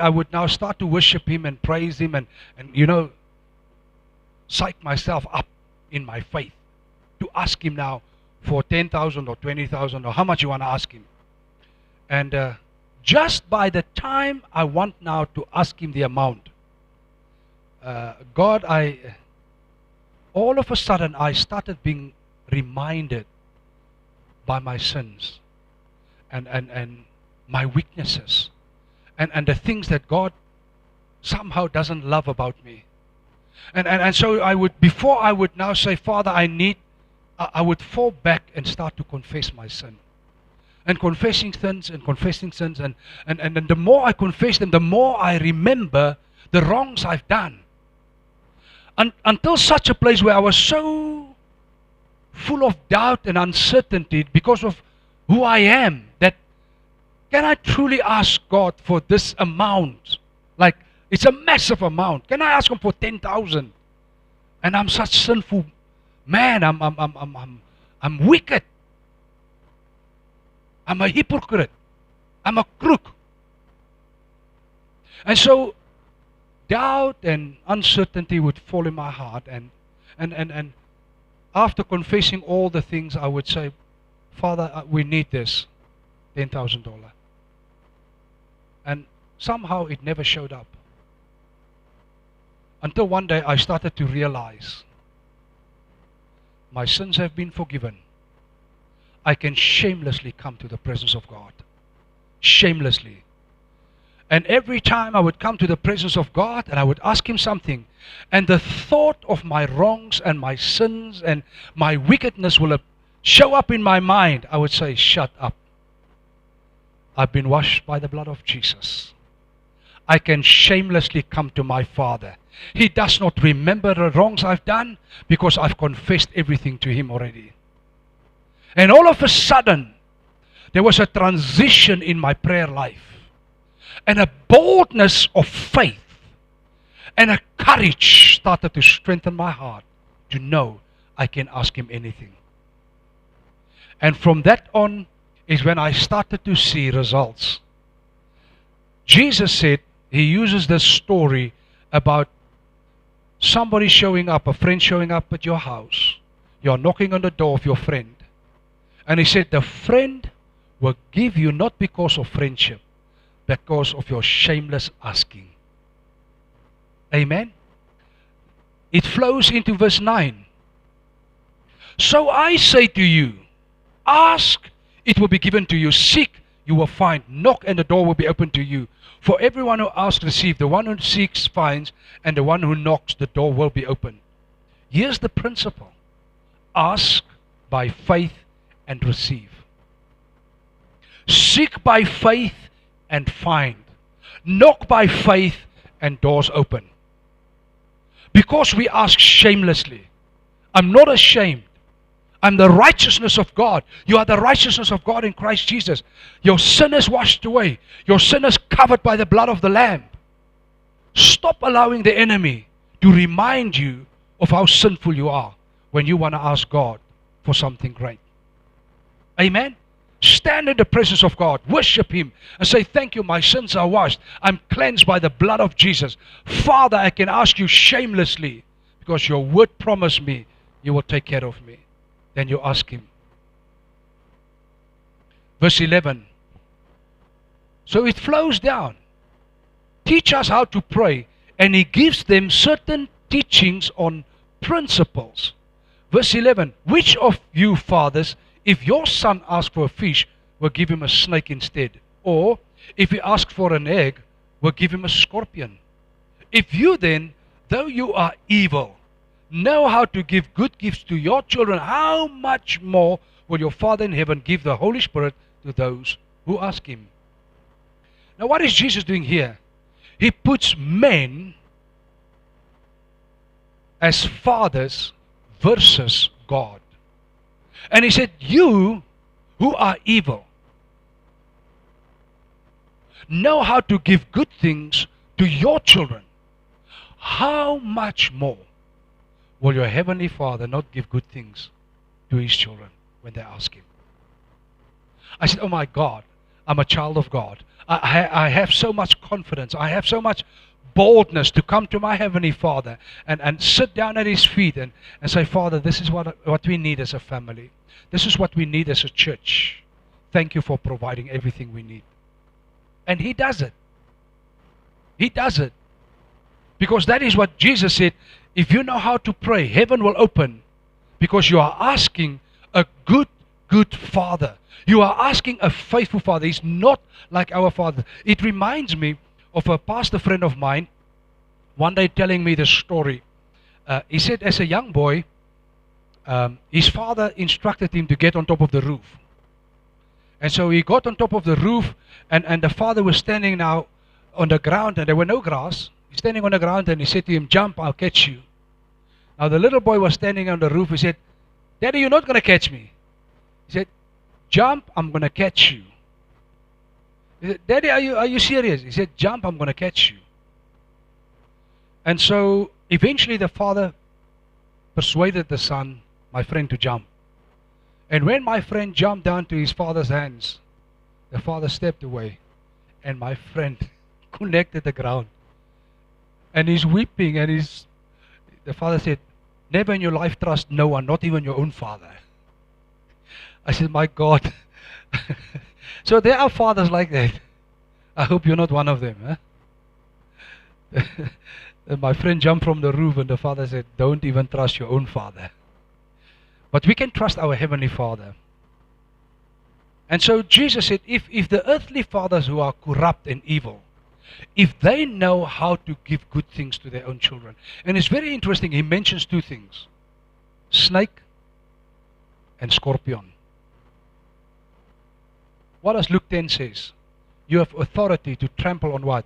I would now start to worship Him and praise Him and psych myself up in my faith to ask Him now for 10,000 or 20,000 or how much you want to ask Him. And just by the time I want now to ask Him the amount, God, all of a sudden I started being reminded by my sins and my weaknesses and the things that God somehow doesn't love about me. And so before I would now say, Father, I would fall back and start to confess my sin. And confessing sins and the more I confess them, the more I remember the wrongs I've done. Until such a place where I was so full of doubt and uncertainty because of who I am, that can I truly ask God for this amount? Like, it's a massive amount. Can I ask Him for 10,000? And I'm such sinful man. I'm wicked. I'm a hypocrite. I'm a crook. And so doubt and uncertainty would fall in my heart, and after confessing all the things, I would say, Father, we need this $10,000. And somehow it never showed up. Until one day I started to realize my sins have been forgiven. I can shamelessly come to the presence of God. Shamelessly. And every time I would come to the presence of God and I would ask Him something, and the thought of my wrongs and my sins and my wickedness will show up in my mind, I would say, shut up. I've been washed by the blood of Jesus. I can shamelessly come to my Father. He does not remember the wrongs I've done because I've confessed everything to Him already. And all of a sudden, there was a transition in my prayer life. And a boldness of faith and a courage started to strengthen my heart to know I can ask Him anything. And from that on is when I started to see results. Jesus said, He uses this story about somebody showing up, a friend showing up at your house. You're knocking on the door of your friend. And He said, the friend will give you not because of friendship, because of your shameless asking. Amen? It flows into verse 9. So I say to you, ask, it will be given to you. Seek, you will find. Knock, and the door will be opened to you. For everyone who asks receives, the one who seeks finds, and the one who knocks, the door will be opened. Here's the principle. Ask by faith and receive. Seek by faith and find. Knock by faith and doors open. Because we ask shamelessly. I'm not ashamed. I'm the righteousness of God. You are the righteousness of God in Christ Jesus. Your sin is washed away. Your sin is covered by the blood of the Lamb. Stop allowing the enemy to remind you of how sinful you are when you want to ask God for something great. Amen? Stand in the presence of God, worship Him, and say, thank you, my sins are washed. I'm cleansed by the blood of Jesus. Father, I can ask you shamelessly because your word promised me you will take care of me. Then you ask Him. Verse 11. So it flows down. Teach us how to pray, and He gives them certain teachings on principles. Verse 11. Which of you fathers, if your son asks for a fish, will give him a snake instead? Or, if he asks for an egg, will give him a scorpion? If you then, though you are evil, know how to give good gifts to your children, how much more will your Father in heaven give the Holy Spirit to those who ask Him? Now what is Jesus doing here? He puts men as fathers versus God. And He said, you who are evil, know how to give good things to your children. How much more will your Heavenly Father not give good things to His children when they ask Him? I said, oh my God, I'm a child of God. I have so much confidence. I have so much boldness to come to my Heavenly Father and sit down at His feet and say, Father, this is what we need as a family. This is what we need as a church. Thank you for providing everything we need. And He does it. He does it. Because that is what Jesus said. If you know how to pray, heaven will open. Because you are asking a good Father. You are asking a faithful Father. He's not like our Father. It reminds me of a pastor friend of mine, one day telling me the story. He said as a young boy, his father instructed him to get on top of the roof. And so he got on top of the roof, and the father was standing now on the ground, and there were no grass. He's standing on the ground, and he said to him, jump, I'll catch you. Now the little boy was standing on the roof. He said, Daddy, you're not going to catch me. He said, jump, I'm going to catch you. He said, Daddy, are you serious? He said, jump, I'm going to catch you. And so eventually the father persuaded the son, my friend, to jump. And when my friend jumped down to his father's hands, the father stepped away, and my friend connected the ground. And he's weeping, and the father said, never in your life trust no one, not even your own father. I said, my God. So there are fathers like that. I hope you're not one of them. Huh? My friend jumped from the roof, and the father said, don't even trust your own father. But we can trust our Heavenly Father. And so Jesus said, if the earthly fathers who are corrupt and evil, if they know how to give good things to their own children. And it's very interesting, He mentions two things. Snake and scorpion. What does Luke 10 says? You have authority to trample on what?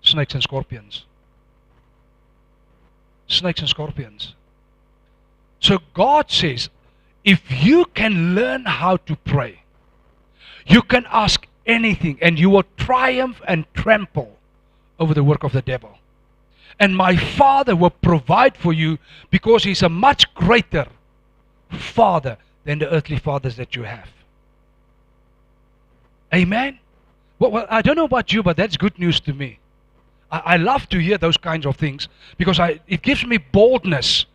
Snakes and scorpions. Snakes and scorpions. So God says, if you can learn how to pray, you can ask anything and you will triumph and trample over the work of the devil. And my Father will provide for you because He's a much greater Father than the earthly fathers that you have. Amen? Well, I don't know about you, but that's good news to me. I love to hear those kinds of things because it gives me boldness.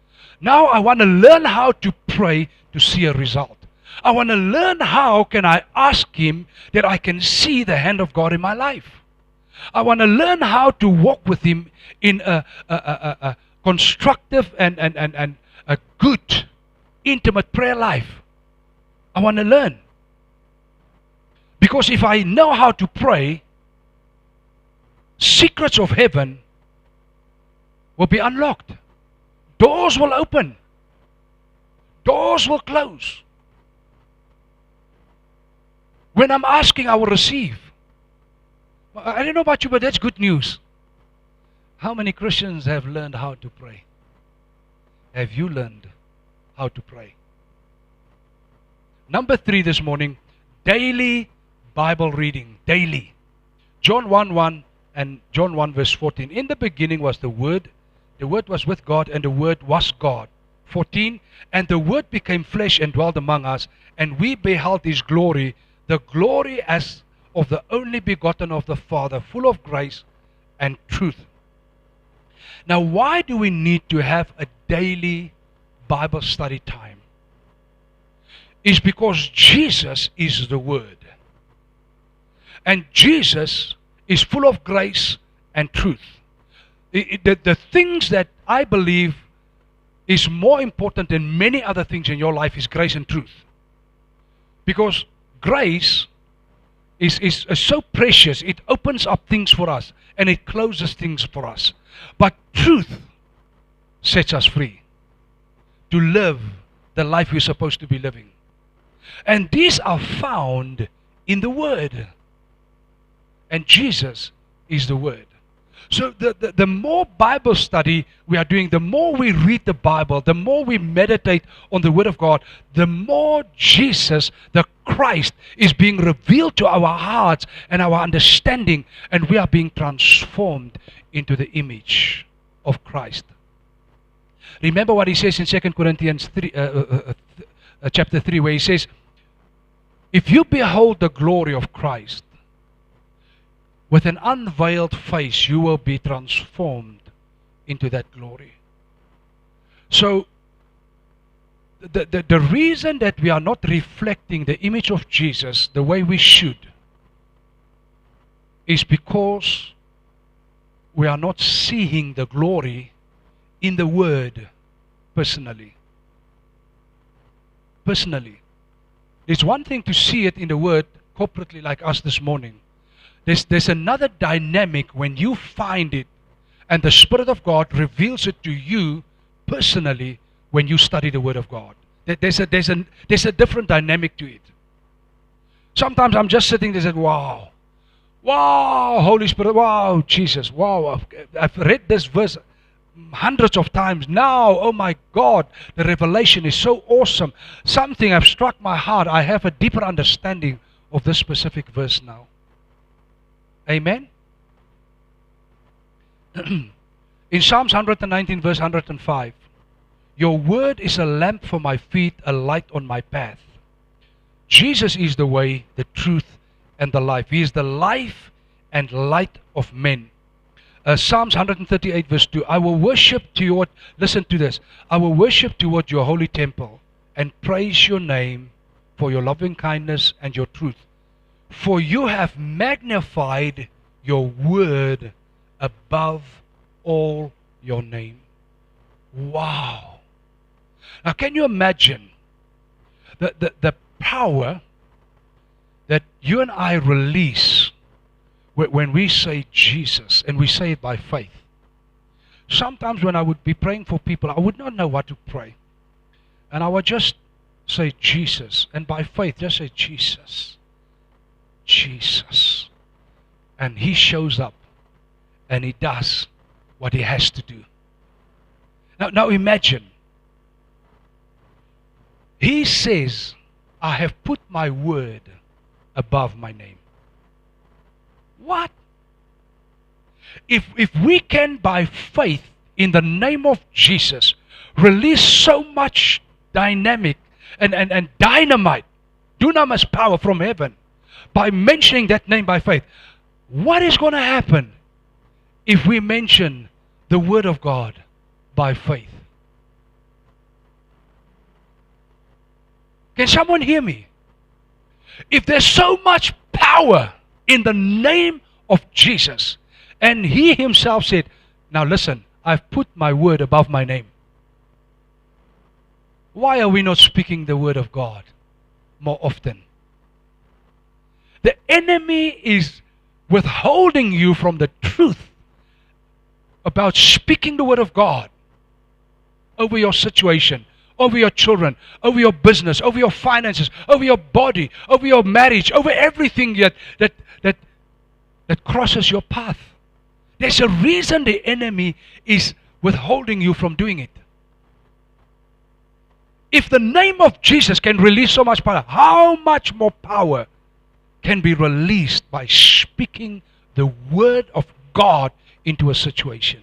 Now I want to learn how to pray to see a result. I want to learn how can I ask Him that I can see the hand of God in my life. I want to learn how to walk with Him in a constructive and a good, intimate prayer life. I want to learn. Because if I know how to pray, secrets of heaven will be unlocked. Doors will open. Doors will close. When I'm asking, I will receive. I don't know about you, but that's good news. How many Christians have learned how to pray? Have you learned how to pray? Number 3 this morning, daily Bible reading. Daily. John 1:1 and John 1 verse 14. In the beginning was the Word. The Word was with God, and the Word was God. 14. And the Word became flesh and dwelt among us, and we beheld His glory, the glory as of the only begotten of the Father, full of grace and truth. Now, why do we need to have a daily Bible study time? It's because Jesus is the Word. And Jesus is full of grace and truth. The things that I believe is more important than many other things in your life is grace and truth. Because grace is so precious. It opens up things for us and it closes things for us. But truth sets us free to live the life we're supposed to be living. And these are found in the Word. And Jesus is the Word. So the more Bible study we are doing, the more we read the Bible, the more we meditate on the Word of God, the more Jesus, the Christ, is being revealed to our hearts and our understanding, and we are being transformed into the image of Christ. Remember what He says in 2 Corinthians 3, chapter 3, where He says, If you behold the glory of Christ, with an unveiled face, you will be transformed into that glory. So, the reason that we are not reflecting the image of Jesus the way we should is because we are not seeing the glory in the Word personally. Personally. It's one thing to see it in the Word corporately like us this morning. There's another dynamic when you find it and the Spirit of God reveals it to you personally when you study the Word of God. There's a different dynamic to it. Sometimes I'm just sitting there and saying, wow, wow, Holy Spirit, wow, Jesus, wow, I've read this verse hundreds of times now. Oh my God, the revelation is so awesome. Something has struck my heart. I have a deeper understanding of this specific verse now. Amen. In Psalms 119 verse 105, your word is a lamp for my feet, a light on my path. Jesus is the way, the truth, and the life. He is the life and light of men. Psalms 138 verse 2, I will worship toward, listen to this, I will worship toward your holy temple and praise your name for your loving kindness and your truth. For you have magnified your word above all your name. Wow. Now can you imagine the power that you and I release when we say Jesus, and we say it by faith? Sometimes when I would be praying for people, I would not know what to pray. And I would just say Jesus, and by faith just say Jesus. Jesus. And He shows up and He does what He has to do. Now imagine, He says, I have put my word above my name. What? If we can by faith in the name of Jesus release so much dynamic and dynamite, dunamis power from heaven, by mentioning that name by faith, what is going to happen if we mention the Word of God by faith? Can someone hear me? If there's so much power in the name of Jesus, and He Himself said, now listen, I've put my word above my name. Why are we not speaking the Word of God more often? The enemy is withholding you from the truth about speaking the Word of God over your situation, over your children, over your business, over your finances, over your body, over your marriage, over everything that crosses your path. There's a reason the enemy is withholding you from doing it. If the name of Jesus can release so much power, how much more power can be released by speaking the Word of God into a situation?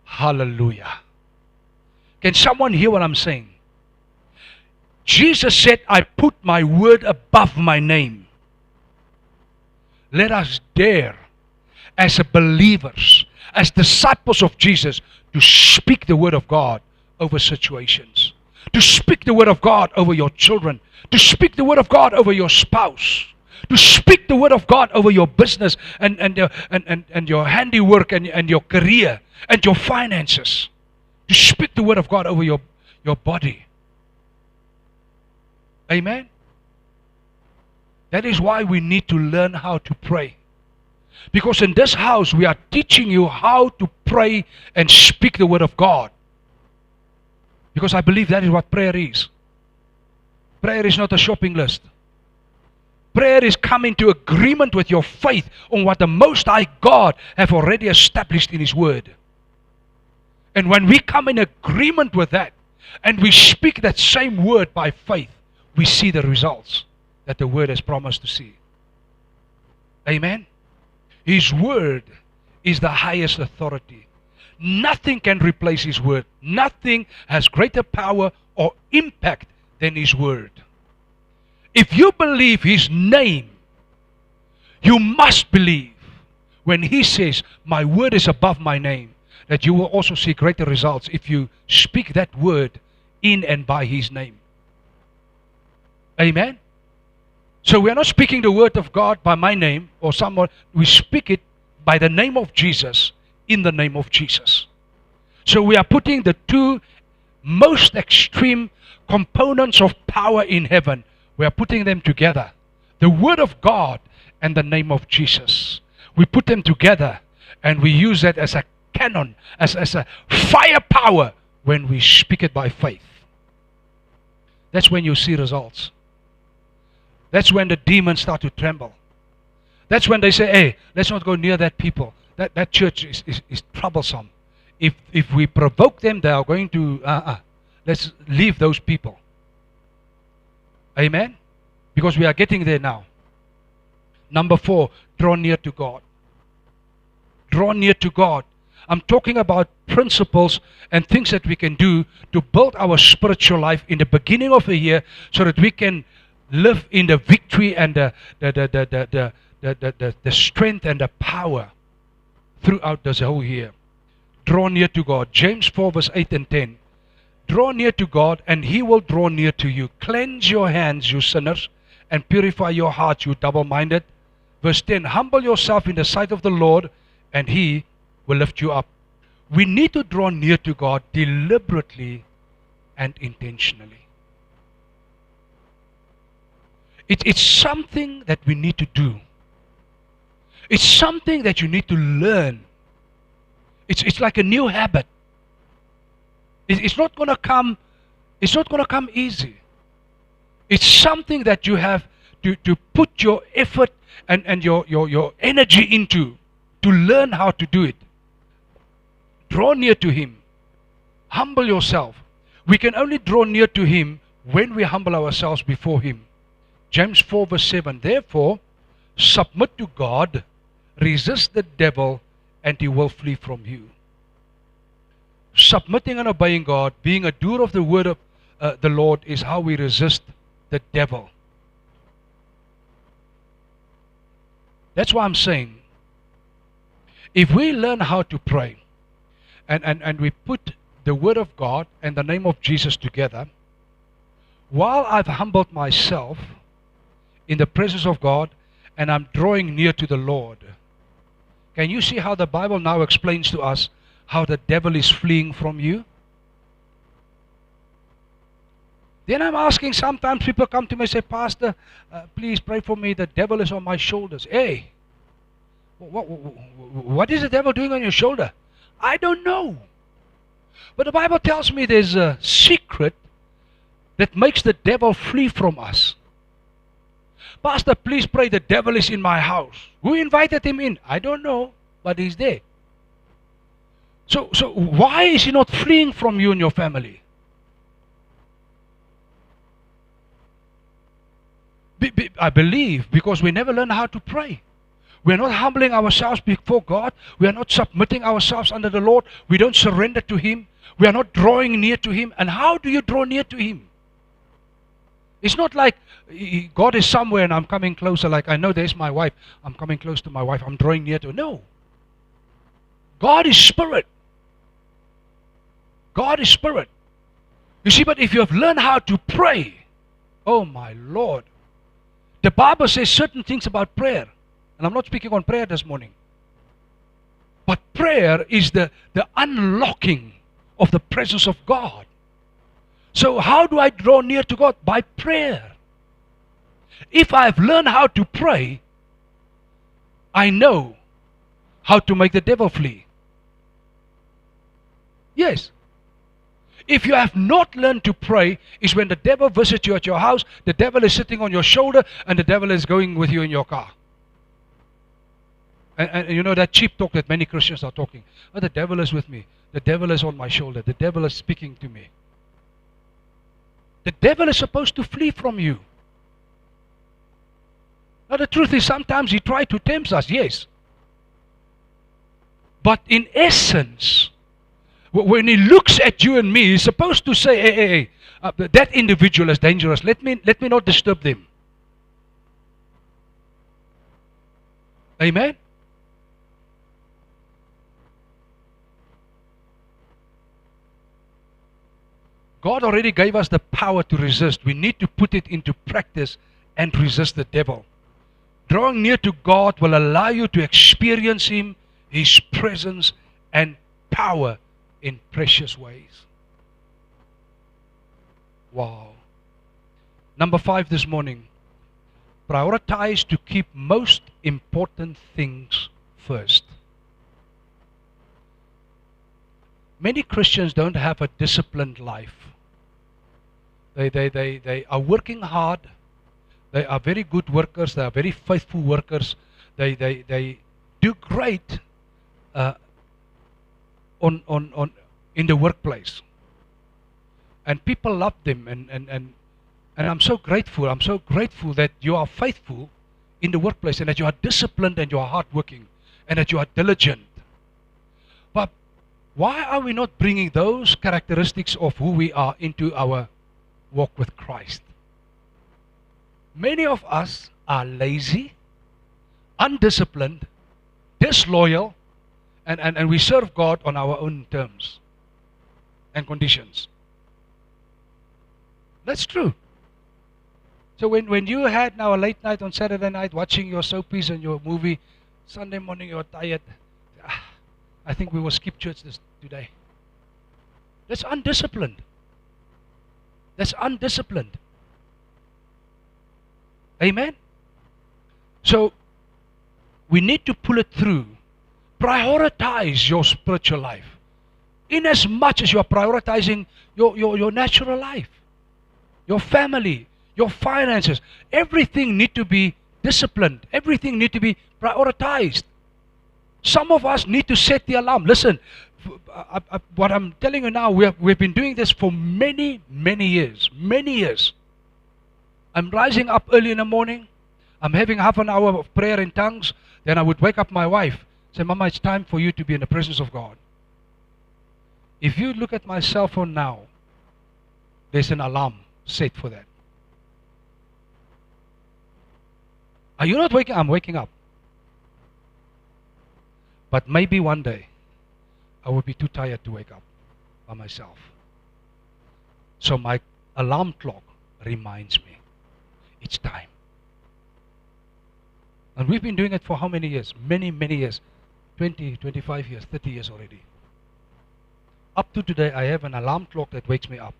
Hallelujah. Can someone hear what I'm saying? Jesus said, I put my word above my name. Let us dare, as believers, as disciples of Jesus, to speak the Word of God over situations. To speak the Word of God over your children. To speak the Word of God over your spouse. To speak the Word of God over your business and your handiwork and your career and your finances. To speak the Word of God over your body. Amen? That is why we need to learn how to pray. Because in this house we are teaching you how to pray and speak the Word of God. Because I believe that is what prayer is. Prayer is not a shopping list. Prayer is coming to agreement with your faith on what the Most High God have already established in His Word. And when we come in agreement with that, and we speak that same word by faith, we see the results that the Word has promised to see. Amen? His Word is the highest authority. Nothing can replace His Word. Nothing has greater power or impact than His Word. If you believe His name, you must believe when He says, my word is above my name, that you will also see greater results if you speak that word in and by His name. Amen? So we are not speaking the word of God by my name or someone. We speak it by the name of Jesus, in the name of Jesus. So we are putting the two most extreme components of power in heaven. We are putting them together. The word of God and the name of Jesus. We put them together and we use that as a cannon, as a firepower when we speak it by faith. That's when you see results. That's when the demons start to tremble. That's when they say, hey, let's not go near that people. That church is troublesome. If we provoke them, they are going to, let's leave those people. Amen? Because we are getting there now. Number 4, draw near to God. Draw near to God. I'm talking about principles and things that we can do to build our spiritual life in the beginning of a year so that we can live in the victory and the strength and the power throughout this whole year. Draw near to God. James 4 verse 8 and 10. Draw near to God and He will draw near to you. Cleanse your hands, you sinners, and purify your hearts, you double-minded. Verse 10. Humble yourself in the sight of the Lord and He will lift you up. We need to draw near to God deliberately and intentionally. It's something that we need to do. It's something that you need to learn. It's like a new habit. It's not going to come. It's not going to come easy. It's something that you have to put your effort and your energy into to learn how to do it. Draw near to Him. Humble yourself. We can only draw near to Him when we humble ourselves before Him. James 4 verse 7. Therefore, submit to God, resist the devil, and he will flee from you. Submitting and obeying God, being a doer of the word of the Lord, is how we resist the devil. That's why I'm saying, if we learn how to pray, and we put the word of God and the name of Jesus together, while I've humbled myself in the presence of God and I'm drawing near to the Lord, can you see how the Bible now explains to us how the devil is fleeing from you? Then I'm asking, sometimes people come to me and say, Pastor, please pray for me, the devil is on my shoulders. Hey, what is the devil doing on your shoulder? I don't know. But the Bible tells me there's a secret that makes the devil flee from us. Pastor, please pray, the devil is in my house. Who invited him in? I don't know, but he's there. So why is he not fleeing from you and your family? I believe because we never learn how to pray. We're not humbling ourselves before God. We are not submitting ourselves under the Lord. We don't surrender to Him. We are not drawing near to Him. And how do you draw near to Him? It's not like God is somewhere and I'm coming closer, like I know there's my wife. I'm coming close to my wife. I'm drawing near to her. No. God is spirit. God is spirit. You see, but if you have learned how to pray, oh my Lord. The Bible says certain things about prayer. And I'm not speaking on prayer this morning. But prayer is the unlocking of the presence of God. So how do I draw near to God? By prayer. If I've learned how to pray, I know how to make the devil flee. Yes. If you have not learned to pray, is when the devil visits you at your house, the devil is sitting on your shoulder, and the devil is going with you in your car. And you know that cheap talk that many Christians are talking. Oh, the devil is with me. The devil is on my shoulder. The devil is speaking to me. The devil is supposed to flee from you. Now the truth is sometimes he tries to tempt us, yes. But in essence, when he looks at you and me, he's supposed to say, hey, that individual is dangerous. Let me not disturb them. Amen? God already gave us the power to resist. We need to put it into practice and resist the devil. Drawing near to God will allow you to experience Him, His presence, and power in precious ways. Wow. Number 5 this morning. Prioritize to keep most important things first. Many Christians don't have a disciplined life. They are working hard. They are very good workers. They are very faithful workers. They do great in the workplace. And people love them. And I'm so grateful. I'm so grateful that you are faithful in the workplace and that you are disciplined and you are hardworking and that you are diligent. But why are we not bringing those characteristics of who we are into our walk with Christ? Many of us are lazy, undisciplined, disloyal, and we serve God on our own terms and conditions. That's true. So when you had now a late night on Saturday night watching your soapies and your movie, Sunday morning you're tired, I think we will skip church today. That's undisciplined. That's undisciplined. Amen? So, we need to pull it through. Prioritize your spiritual life. In as much as you are prioritizing your natural life, your family, your finances, everything need to be disciplined. Everything need to be prioritized. Some of us need to set the alarm. Listen, what I'm telling you now, we've been doing this for many years. Many years. I'm rising up early in the morning. I'm having half an hour of prayer in tongues. Then I would wake up my wife. Say, Mama, it's time for you to be in the presence of God. If you look at my cell phone now, there's an alarm set for that. Are you not waking up? I'm waking up. But maybe one day, I will be too tired to wake up by myself. So my alarm clock reminds me, it's time. And we've been doing it for how many years? Many years. 20, 25 years, 30 years already. Up to today, I have an alarm clock that wakes me up.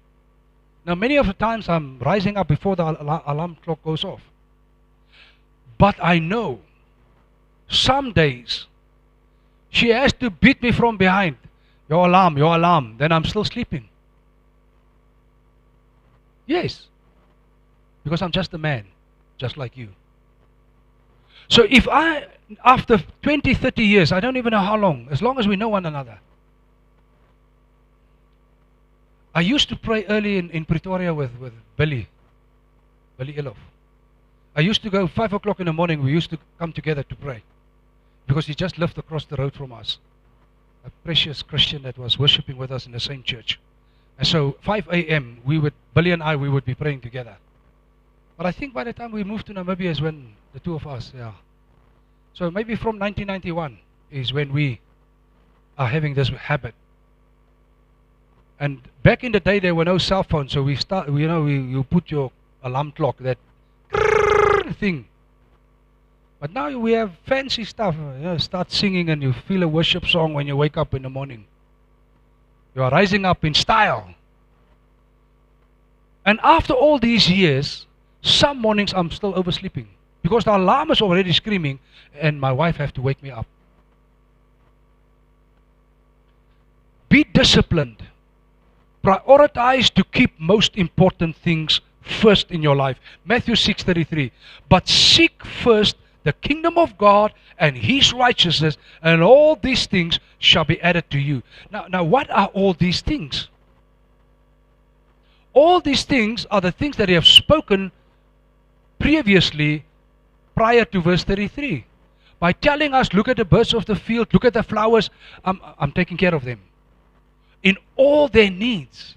Now, many of the times I'm rising up before the alarm clock goes off. But I know, some days, she has to beat me from behind. Your alarm. Then I'm still sleeping. Yes. Because I'm just a man, just like you. So if after 20, 30 years, I don't even know how long, as long as we know one another. I used to pray early in Pretoria with Billy Elof. I used to go 5 o'clock in the morning, we used to come together to pray. Because he just lived across the road from us. A precious Christian that was worshiping with us in the same church. And so 5 a.m. Billy and I would be praying together. But I think by the time we moved to Namibia is when the two of us, yeah. So maybe from 1991 is when we are having this habit. And back in the day there were no cell phones, so you put your alarm clock, that thing. But now we have fancy stuff. Start singing and you feel a worship song when you wake up in the morning. You are rising up in style. And after all these years, some mornings I'm still oversleeping. Because the alarm is already screaming and my wife has to wake me up. Be disciplined. Prioritize to keep most important things first in your life. Matthew 6:33. But seek first the kingdom of God and His righteousness, and all these things shall be added to you. Now what are all these things? All these things are the things that He have spoken previously prior to verse 33. By telling us, look at the birds of the field, look at the flowers, I'm taking care of them. In all their needs.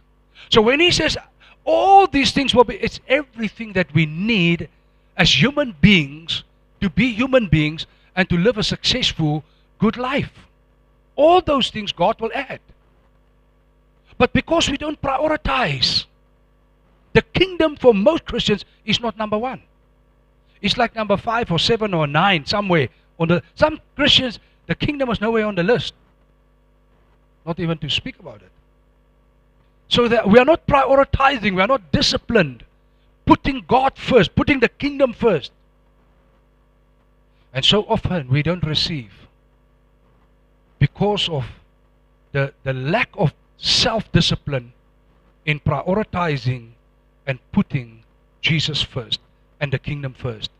So when He says, all these things will be, it's everything that we need as human beings to be human beings and to live a successful, good life. All those things God will add. But because we don't prioritize, the kingdom for most Christians is not number one. It's like number 5 or 7 or 9 somewhere. Some Christians, the kingdom is nowhere on the list. Not even to speak about it. So that we are not prioritizing, we are not disciplined, putting God first, putting the kingdom first. And so often we don't receive because of the lack of self-discipline in prioritizing and putting Jesus first and the kingdom first.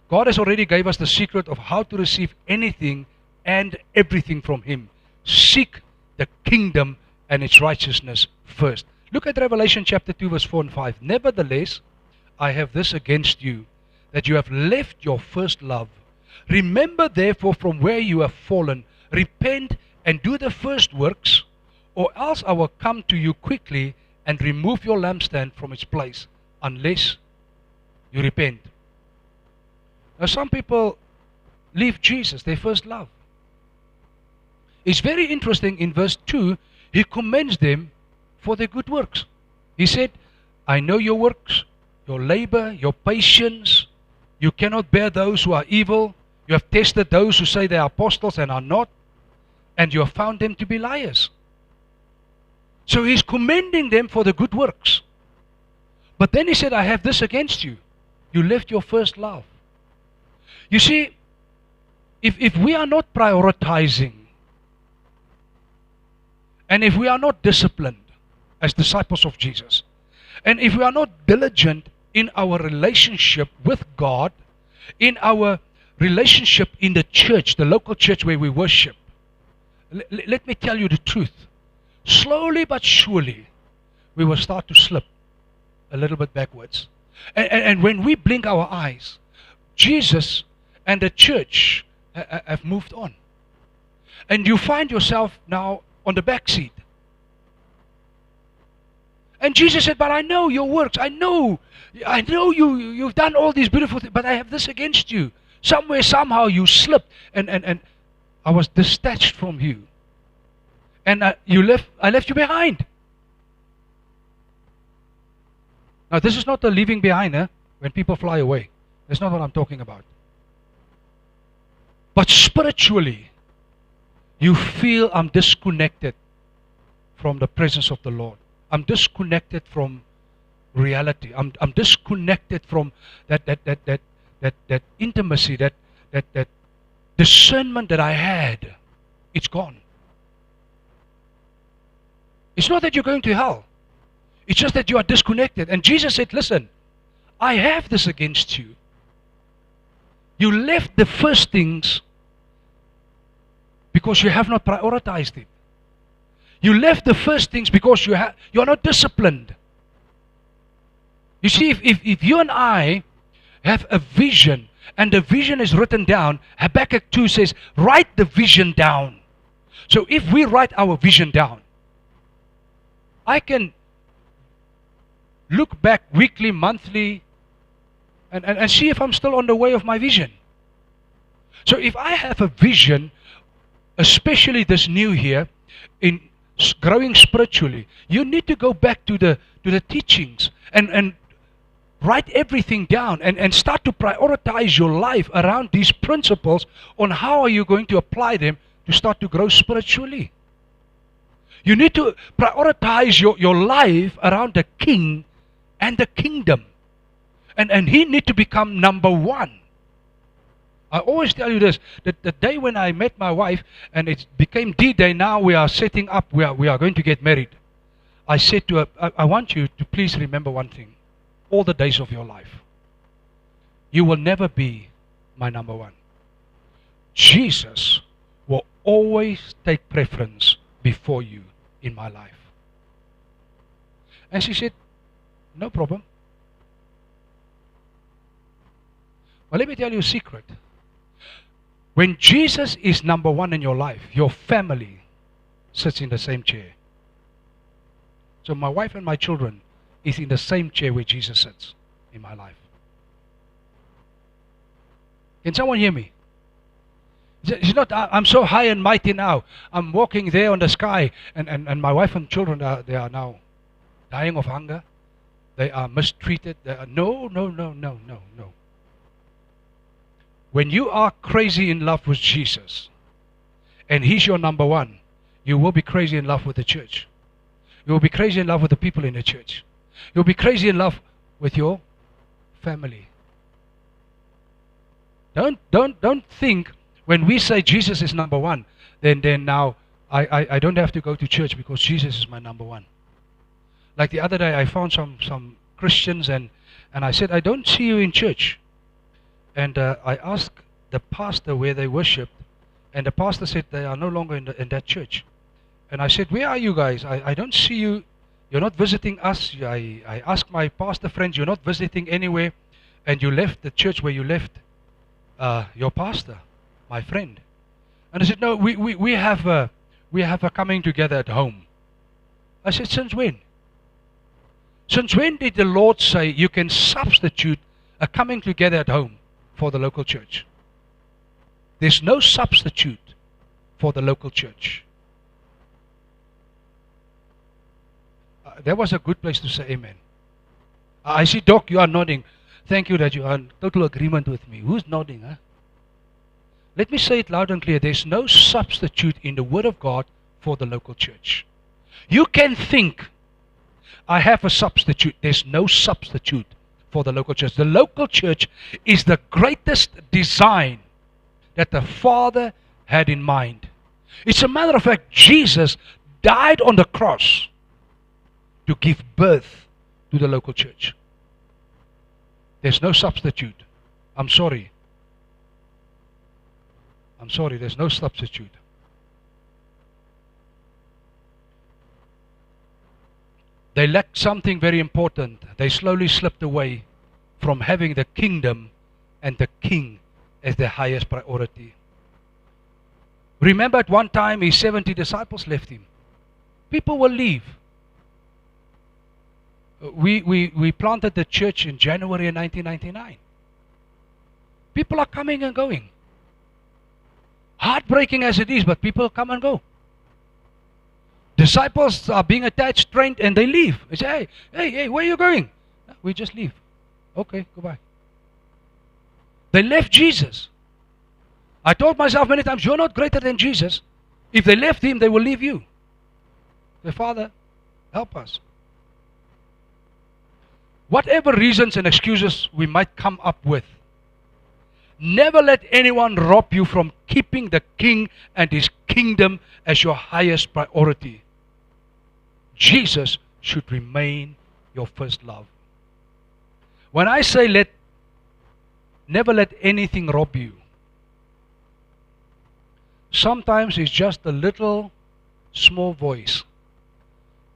God has already gave us the secret of how to receive anything and everything from Him. Seek the kingdom and its righteousness first. Look at Revelation chapter 2 verse 4 and 5. Nevertheless, I have this against you, that you have left your first love. Remember therefore from where you have fallen, repent and do the first works, or else I will come to you quickly and remove your lampstand from its place, unless you repent. Now some people leave Jesus, their first love. It's very interesting, in verse 2, He commends them for their good works. He said, I know your works, your labor, your patience. You cannot bear those who are evil. You have tested those who say they are apostles and are not, and you have found them to be liars. So He's commending them for the good works. But then He said, I have this against you. You left your first love. You see, if we are not prioritizing, and if we are not disciplined as disciples of Jesus, and if we are not diligent in our relationship with God, in our relationship in the church, the local church where we worship, let me tell you the truth. Slowly but surely, we will start to slip a little bit backwards. And when we blink our eyes, Jesus and the church have moved on. And you find yourself now on the back seat. And Jesus said, but I know your works. I know you've done all these beautiful things, but I have this against you. Somewhere, somehow you slipped, and I was detached from you. And I left you behind. Now this is not the leaving behind, when people fly away. That's not what I'm talking about. But spiritually, you feel I'm disconnected from the presence of the Lord. I'm disconnected from reality. I'm disconnected from that intimacy, that discernment that I had. It's gone. It's not that you're going to hell. It's just that you are disconnected. And Jesus said, listen, I have this against you. You left the first things because you have not prioritized it. You left the first things because you're not disciplined. You see, if you and I have a vision, and the vision is written down, Habakkuk 2 says, write the vision down. So if we write our vision down, I can look back weekly, monthly, and see if I'm still on the way of my vision. So if I have a vision, especially this new year, in growing spiritually, you need to go back to the teachings and write everything down and start to prioritize your life around these principles on how are you going to apply them to start to grow spiritually. You need to prioritize your life around the King and the kingdom. And He need to become number one. I always tell you this, that the day when I met my wife, and it became D-Day, now we are setting up, we are going to get married. I said to her, I want you to please remember one thing, all the days of your life. You will never be my number one. Jesus will always take preference before you in my life. And she said, no problem. Well, let me tell you a secret. When Jesus is number one in your life, your family sits in the same chair. So my wife and my children is in the same chair where Jesus sits in my life. Can someone hear me? It's not, I'm so high and mighty now. I'm walking there on the sky, and my wife and children, they are now dying of hunger. They are mistreated. They are, no, no, no, no, no, no. When you are crazy in love with Jesus, and He's your number one, you will be crazy in love with the church. You will be crazy in love with the people in the church. You'll be crazy in love with your family. Don't think when we say Jesus is number one, then now I don't have to go to church because Jesus is my number one. Like the other day I found some Christians and I said, I don't see you in church. And I asked the pastor where they worshipped, and the pastor said they are no longer in that church. And I said, where are you guys? I don't see you. You're not visiting us. I asked my pastor friends, you're not visiting anywhere, and you left the church where you left your pastor, my friend. And I said, no, we have a coming together at home. I said, since when? Since when did the Lord say you can substitute a coming together at home for the local church? There's no substitute for the local church. That was a good place to say amen. I see, Doc, you are nodding. Thank you that you are in total agreement with me. Who's nodding, huh? Let me say it loud and clear. There's no substitute in the Word of God for the local church. You can think, I have a substitute. There's no substitute for the local church. The local church is the greatest design that the Father had in mind. It's a matter of fact, Jesus died on the cross to give birth to the local church. There's no substitute. I'm sorry. I'm sorry, there's no substitute. They lacked something very important. They slowly slipped away from having the kingdom and the king as their highest priority. Remember at one time his 70 disciples left him. People will leave. We planted the church in January of 1999. People are coming and going. Heartbreaking as it is, but people come and go. Disciples are being attached, trained, and they leave. They say, hey, where are you going? We just leave. Okay, goodbye. They left Jesus. I told myself many times, you're not greater than Jesus. If they left him, they will leave you. Say, Father, help us. Whatever reasons and excuses we might come up with, never let anyone rob you from keeping the King and His kingdom as your highest priority. Jesus should remain your first love. When I say never let anything rob you, sometimes it's just a little small voice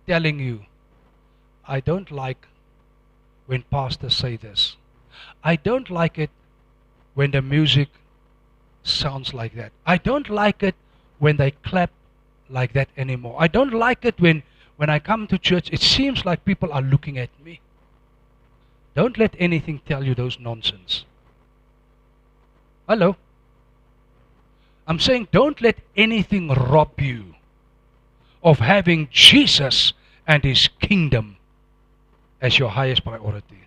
telling you, I don't like when pastors say this. I don't like it when the music sounds like that. I don't like it when they clap like that anymore. I don't like it when I come to church, it seems like people are looking at me. Don't let anything tell you those nonsense. Hello? I'm saying don't let anything rob you of having Jesus and His kingdom as your highest priority.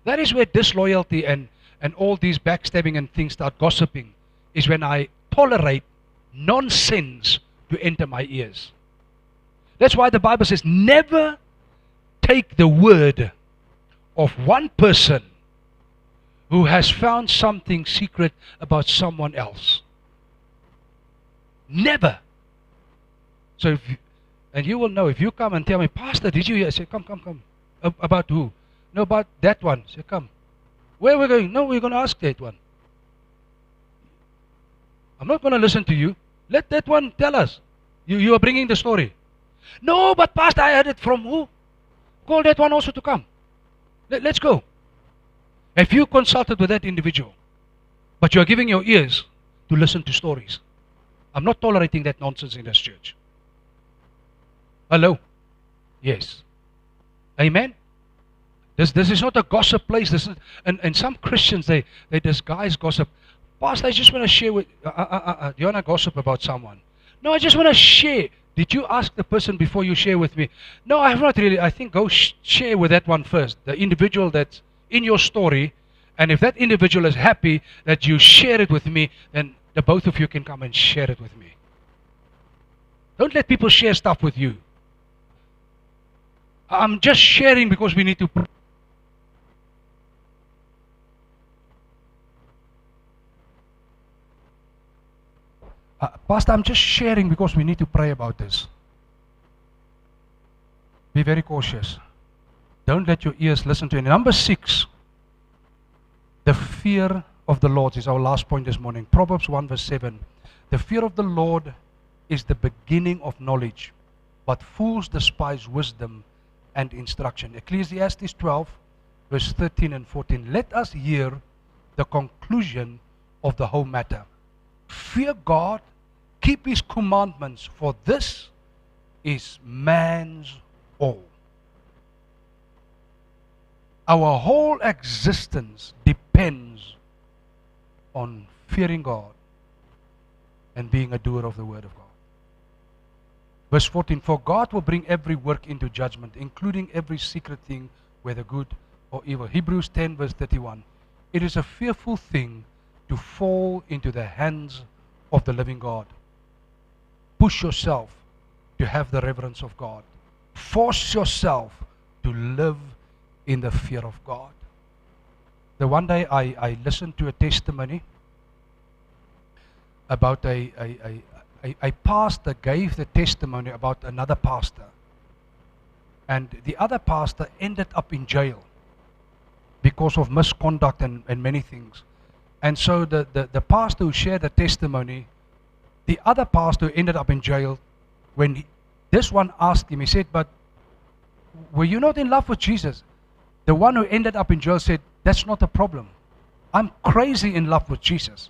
That is where disloyalty and all these backstabbing and things start gossiping, is when I tolerate nonsense to enter my ears. That's why the Bible says never take the word of one person who has found something secret about someone else. Never. So and you will know, if you come and tell me, Pastor, did you hear? I say, come. About who? No, about that one. Say, come. Where are we going? No, we're going to ask that one. I'm not going to listen to you. Let that one tell us. You are bringing the story. No, but Pastor, I heard it from who? Call that one also to come. Let's go. Have you consulted with that individual? But you are giving your ears to listen to stories. I'm not tolerating that nonsense in this church. Hello? Yes. Amen? This is not a gossip place. This is, and some Christians, they disguise gossip. Pastor, I just want to share with, you want to gossip about someone? No, I just want to share. Did you ask the person before you share with me? No, I have not really. I think go share with that one first, the individual that's in your story. And if that individual is happy that you share it with me, then the both of you can come and share it with me. Don't let people share stuff with you. I'm just sharing because we need to. Pastor, I'm just sharing because we need to pray about this. Be very cautious. Don't let your ears listen to it. Number 6, the fear of the Lord is our last point this morning. Proverbs 1 verse 7. The fear of the Lord is the beginning of knowledge, but fools despise wisdom and instruction. Ecclesiastes 12 verse 13 and 14. Let us hear the conclusion of the whole matter. Fear God, keep His commandments, for this is man's all. Our whole existence depends on fearing God and being a doer of the Word of God. Verse 14, for God will bring every work into judgment, including every secret thing, whether good or evil. Hebrews 10 verse 31. It is a fearful thing to fall into the hands of the living God. Push yourself to have the reverence of God. Force yourself to live in the fear of God. The one day I listened to a testimony about a pastor gave the testimony about another pastor. And the other pastor ended up in jail because of misconduct and many things. And so the pastor who shared the testimony, the other pastor who ended up in jail, when this one asked him, he said, but were you not in love with Jesus? The one who ended up in jail said, that's not a problem. I'm crazy in love with Jesus.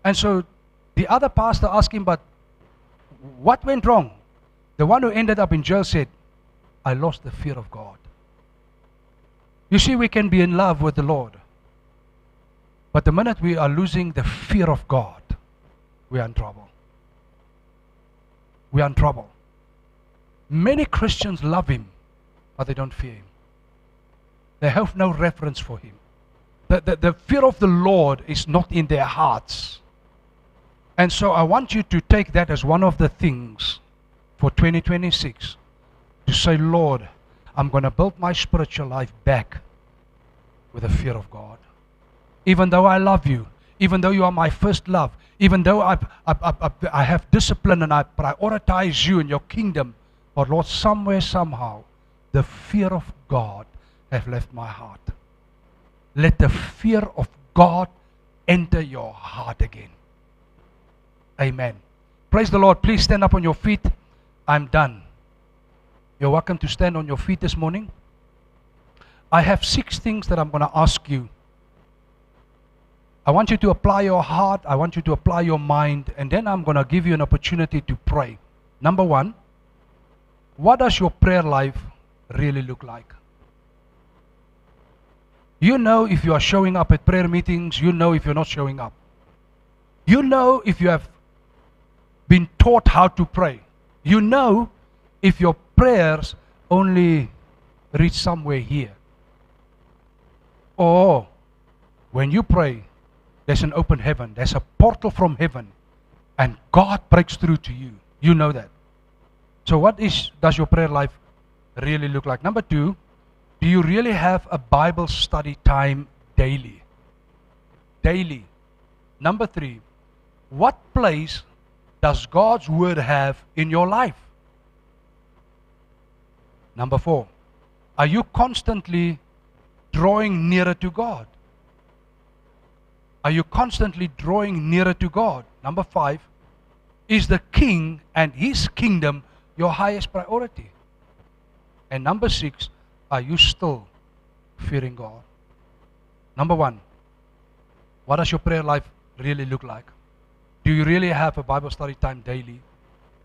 And so the other pastor asked him, but what went wrong? The one who ended up in jail said, I lost the fear of God. You see, we can be in love with the Lord, but the minute we are losing the fear of God, we are in trouble. We are in trouble. Many Christians love Him, but they don't fear Him. They have no reverence for Him. The fear of the Lord is not in their hearts. And so I want you to take that as one of the things for 2026, to say, Lord, I'm going to build my spiritual life back with the fear of God. Even though I love you, even though you are my first love, even though I have discipline and I prioritize you and your kingdom, but Lord, somewhere, somehow, the fear of God have left my heart. Let the fear of God enter your heart again. Amen. Praise the Lord. Please stand up on your feet. I'm done. You're welcome to stand on your feet this morning. I have 6 things that I'm going to ask you. I want you to apply your heart. I want you to apply your mind. And then I'm going to give you an opportunity to pray. Number 1, what does your prayer life really look like? You know if you are showing up at prayer meetings. You know if you're not showing up. You know if you have been taught how to pray. You know if your prayers only reach somewhere here. Or when you pray, there's an open heaven. There's a portal from heaven. And God breaks through to you. You know that. So what does your prayer life really look like? Number 2, do you really have a Bible study time daily? Daily. Number 3, what place does God's Word have in your life? Number 4, are you constantly drawing nearer to God? Are you constantly drawing nearer to God? Number 5, is the King and His kingdom your highest priority? And number 6, are you still fearing God? Number 1, what does your prayer life really look like? Do you really have a Bible study time daily?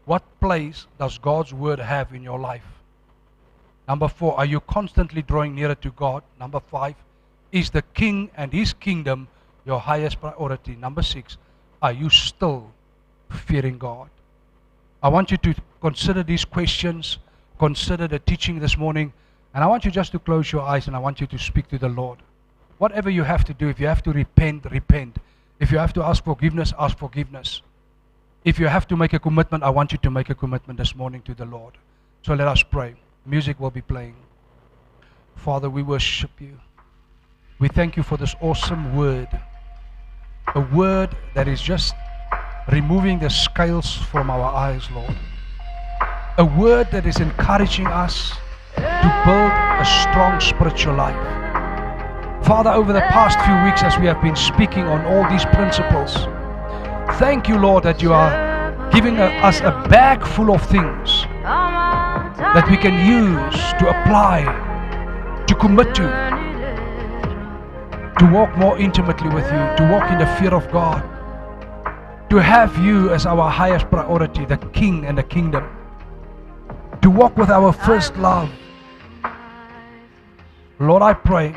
What place does God's Word have in your life? Number 4, are you constantly drawing nearer to God? Number 5, is the King and His kingdom your highest priority? Number 6, are you still fearing God? I want you to consider these questions, consider the teaching this morning, and I want you just to close your eyes and I want you to speak to the Lord. Whatever you have to do, if you have to repent, repent. If you have to ask forgiveness, ask forgiveness. If you have to make a commitment, I want you to make a commitment this morning to the Lord. So let us pray. Music will be playing. Father, we worship you. We thank you for this awesome word. A word that is just removing the scales from our eyes, Lord. A word that is encouraging us to build a strong spiritual life. Father, over the past few weeks as we have been speaking on all these principles, thank you, Lord, that you are giving us a bag full of things that we can use to apply, to commit to walk more intimately with you, to walk in the fear of God, to have you as our highest priority, the King and the kingdom, to walk with our first love. Lord, I pray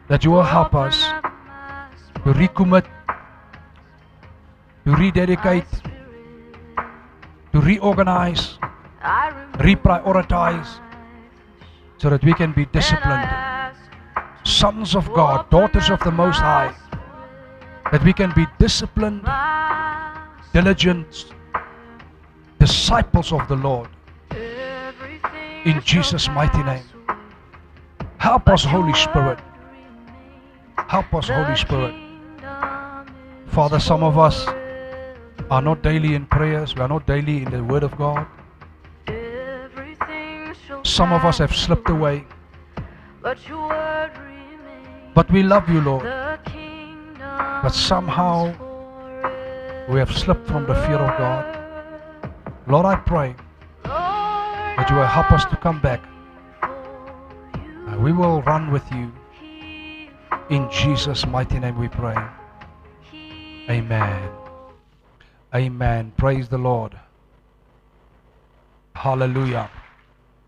that you will help us to recommit, to rededicate, to reorganize, reprioritize, so that we can be disciplined sons of God, daughters of the Most High, that we can be disciplined, diligent disciples of the Lord, in Jesus' mighty name. Help us, Holy Spirit. Help us, Holy Spirit. Father, some of us are not daily in prayers, we are not daily in the Word of God. Some of us have slipped away, but we love you, Lord. But somehow we have slipped from the fear of God. Lord, I pray that you will help us to come back, and we will run with you. In Jesus' mighty name we pray. Amen. Amen. Praise the Lord. Hallelujah.